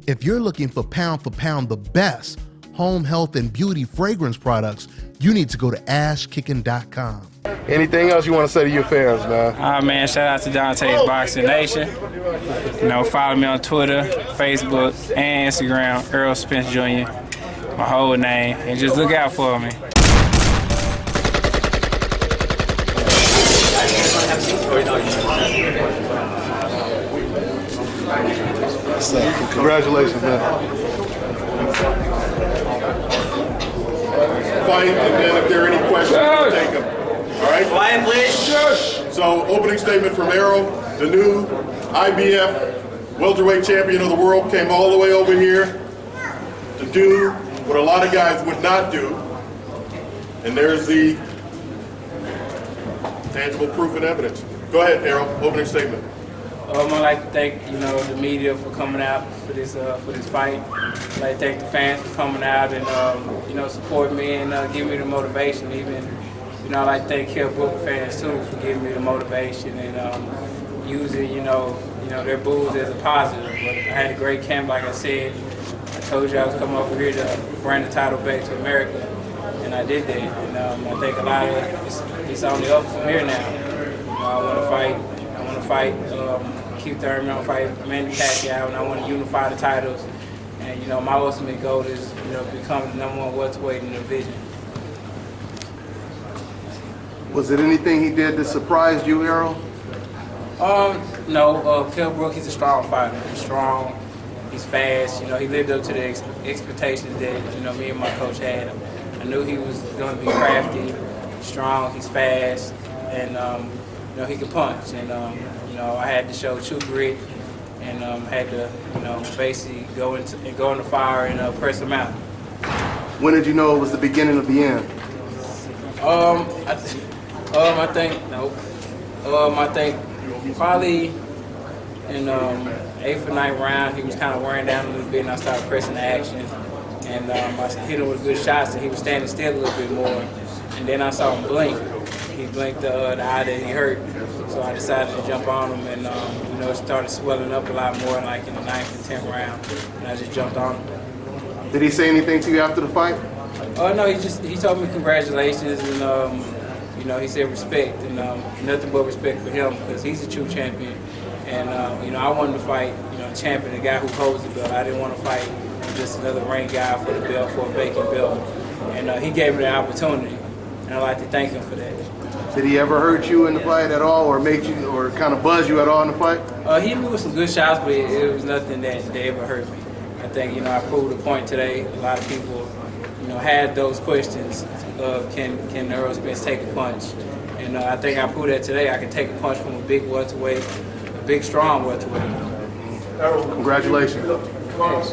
If you're looking for pound the best home health and beauty fragrance products, you need to go to ashkickin.com. Anything else you want to say to your fans, man? Man, shout out to DONTAE'S Boxing Nation. You know, follow me on Twitter, Facebook, and Instagram, Errol Spence Jr., my whole name, and just look out for me. Congratulations, man. Fight, and then if there are any questions, we'll take them. All right? Quiet, please. So, opening statement from Errol, the new IBF welterweight champion of the world, came all the way over here to do what a lot of guys would not do. And there's the tangible proof and evidence. Go ahead, Errol, opening statement. I'd like to thank, the media for coming out for this fight. I'd like to thank the fans for coming out and, support me and giving me the motivation. Even, I'd like to thank Kell Brook fans, too, for giving me the motivation and using, their boos as a positive. But I had a great camp, like I said. I told you I was coming over here to bring the title back to America, and I did that. And I think a lot of it's on the up from here now. I want to fight Keith Thurman, I want to fight Manny Pacquiao, and I want to unify the titles. And my ultimate goal is become the #1 welterweight in the division. Was it anything he did that surprised you, Errol? No. Kell Brook, he's a strong fighter. He's strong. He's fast. He lived up to the expectations that me and my coach had. I knew he was going to be crafty, strong. He's fast, and he can punch. And I had to show true grit, and had to basically go in the fire and press him out. When did you know it was the beginning of the end? I think probably in 8th or 9th round, he was kind of wearing down a little bit, and I started pressing the action. And I hit him with good shots, and he was standing still a little bit more. And then I saw him blink. He blinked the eye that he hurt. So I decided to jump on him, and it started swelling up a lot more, like in the 9th and 10th round. And I just jumped on him. Did he say anything to you after the fight? No, he told me congratulations, and he said respect, and nothing but respect for him because he's a true champion. And I wanted to fight, champion, the guy who holds the belt. I didn't want to fight just another ring guy for the belt, for a vacant belt. And he gave me the opportunity, and I'd like to thank him for that. Did he ever hurt you in the fight at all, or make you, or kind of buzz you at all in the fight? He hit me with some good shots, but it was nothing that ever hurt me. I think I proved a point today. A lot of people, had those questions of can Errol Spence take a punch, and I think I proved that today. I can take a punch from a big welterweight, a big strong welterweight. Congratulations. Pops.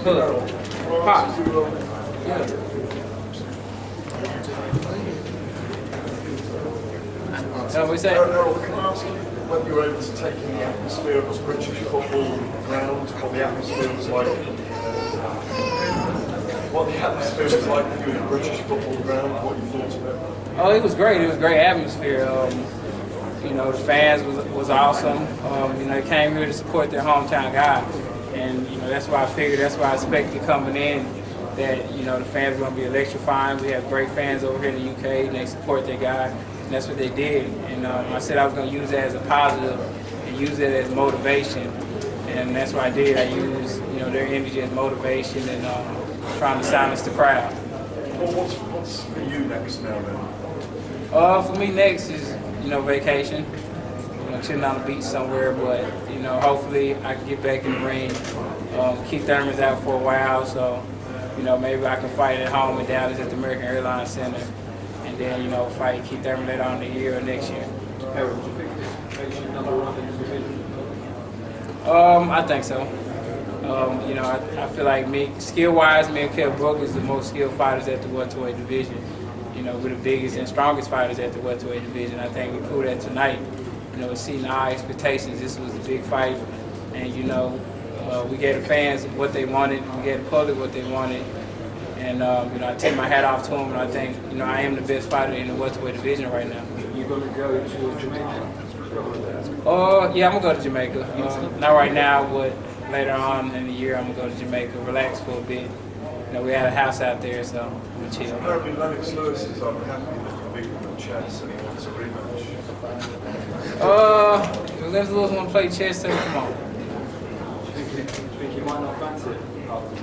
So we say. Errol, can I ask you whether you were able to take in the atmosphere of the British football ground, what the atmosphere was like? What the atmosphere was like for you in the British football ground, what you thought of it? Oh, it was great. It was a great atmosphere. The fans was awesome. They came here to support their hometown guy, and that's why I figured, that's why I expected coming in that the fans were going to be electrifying. We have great fans over here in the UK, and they support their guy. And that's what they did. And I said I was going to use that as a positive and use it as motivation. And that's what I did. I used their energy as motivation and trying to silence the crowd. Well, what's for you next now then? For me next is vacation. Chilling on the beach somewhere. But hopefully I can get back in the ring. Keith Thurman's out for a while, so maybe I can fight at home in Dallas at the American Airlines Center. And then, fight Keith Thurman later on in the year or next year. Errol, do you think this makes you another run in the division? I think so. I feel like skill-wise, me and Kell Brook is the most skilled fighters at the welterweight division. We're the biggest and strongest fighters at the welterweight division. I think we proved that tonight. Exceeding our expectations. This was a big fight, and we gave the fans what they wanted. We gave the public what they wanted. And, I take my hat off to him, and I think, I am the best fighter in the welterweight division right now. You're going to go to Jamaica? Yeah, I'm going to go to Jamaica. Not right now, but later on in the year, I'm gonna go to Jamaica, relax for a bit. You know, we had a house out there, so I'm gonna chill. Apparently Lennox Lewis is unhappy that you beat him in chess and he wants a rematch. Let's lose one play chess, so come on. Do you think you might not fancy it after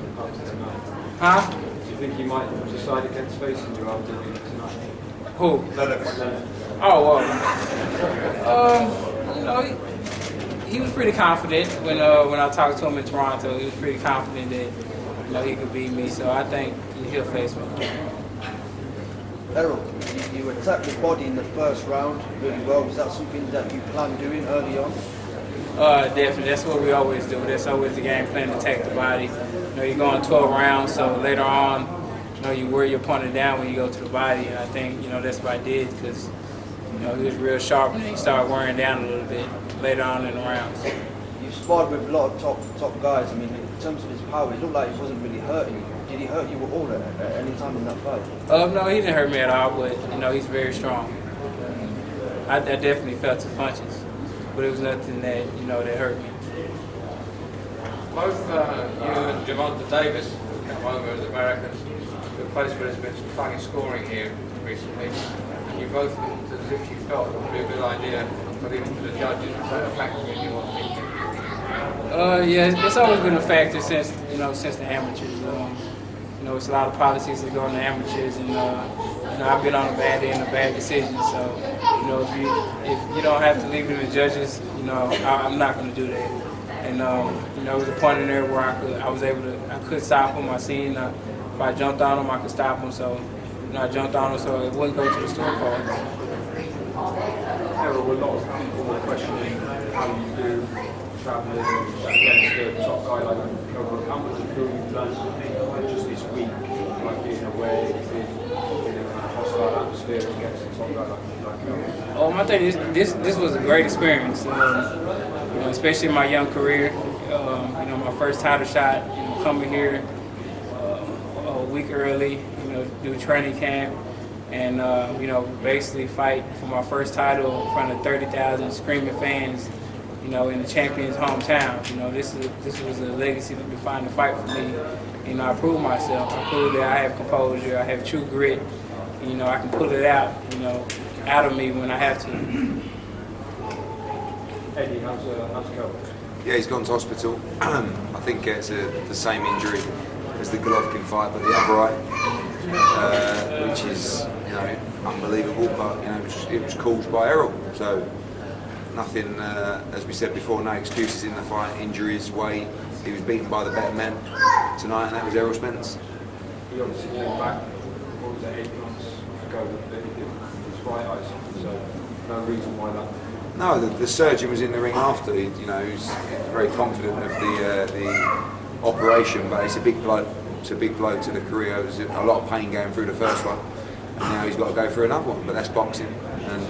tonight? Huh? Do you think you might decide against facing you after tonight? Who? Lennox. Oh, well. You know, he was pretty confident when I talked to him in Toronto. He was pretty confident that, you know, he could beat me. So I think he'll face me. Errol, you attacked the body in the first round really well. Was that something that you planned doing early on? Definitely. That's what we always do. That's always the game plan, to attack the body. You know, you're going 12 rounds, so later on, you know, you wear your opponent down when you go to the body. And I think, you know, that's what I did, because, you know, he was real sharp and he started wearing down a little bit later on in the rounds. You sparred with a lot of top guys. I mean, in terms of his power, it looked like he wasn't really hurting you. Did he hurt you at all at any time in that fight? No, he didn't hurt me at all, but, you know, he's very strong. I definitely felt his punches, but it was nothing that, you know, that hurt me. Both you and DONTAE'S come over as Americans to a place where there's been some funny scoring here recently, and you both looked as if you felt it would be a good idea for them to the judges. Was that a factor in your thinking? Yeah, it's always been a factor since the amateurs. You know, it's a lot of policies that go on the amateurs, and you know, I've been on a bad end of bad decisions. So, you know, if you don't have to leave it to the judges, you know, I'm not going to do that. And you know, there was a point in there where I could stop him. I seen if I jumped on him, I could stop him. So, you know, I jumped on him so it wouldn't go to the scorecard. Errol, a lot of people were questioning how you do travelling against the top guy like Kell. How much do you feel you've learned just this week, like being away, being in a hostile atmosphere against the top guy like Kell? I think this was a great experience. You know, especially in my young career. You know, my first title shot. You know, coming here a week early. You know, do training camp, and you know, basically fight for my first title in front of 30,000 screaming fans. You know, in the champion's hometown. You know, this was a legacy to define the fight for me. You know, I proved myself. I proved that I have composure. I have true grit. You know, I can pull it out. You know, out of me when I have to. Eddie, how's Kell? Yeah, he's gone to hospital. I think it's the same injury as the Golovkin fight, but the other eye, which is, you know, unbelievable. But you know, it was caused by Errol. So nothing, as we said before, no excuses in the fight. Injuries, weight. He was beaten by the better men tonight, and that was Errol Spence. He obviously came back. What was it, 8 months ago? That he did his right eye, so no reason why that. No, the surgeon was in the ring after. He was very confident of the operation, but it's a big blow. It's a big blow to the career. There was a lot of pain going through the first one, and now he's got to go through another one. But that's boxing, and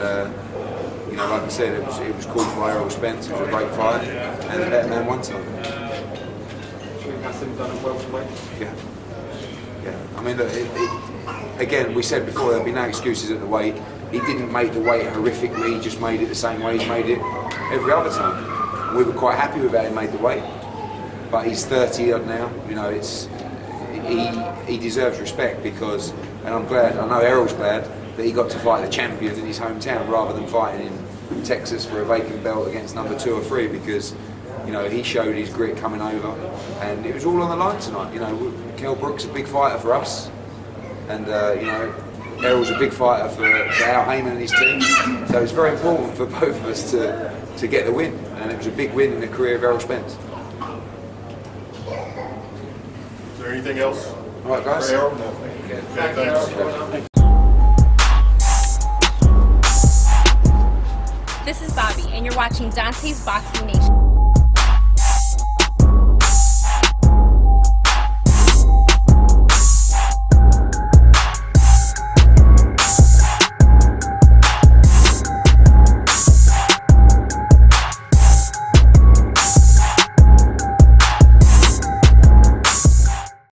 you know, like I said, it was caused by Errol Spence. It was a great fight, and the better man won tonight. Yeah. Yeah. I mean, look, again, we said before there'd be no excuses at the weight. He didn't make the weight horrifically, he just made it the same way he's made it every other time. And we were quite happy with how he made the weight. But he's 30 odd now, you know, he deserves respect because, and I'm glad, I know Errol's glad, that he got to fight the champion in his hometown rather than fighting in Texas for a vacant belt against number 2 or 3, because, you know, he showed his grit coming over, and it was all on the line tonight. You know, Kell Brook's a big fighter for us, and you know, Errol's a big fighter for Al Heyman and his team. So it's very important for both of us to get the win, and it was a big win in the career of Errol Spence. Is there anything else? All right, guys. For Errol? No. Okay, thanks. This is Bobby, and you're watching DONTAE'S Boxing Nation.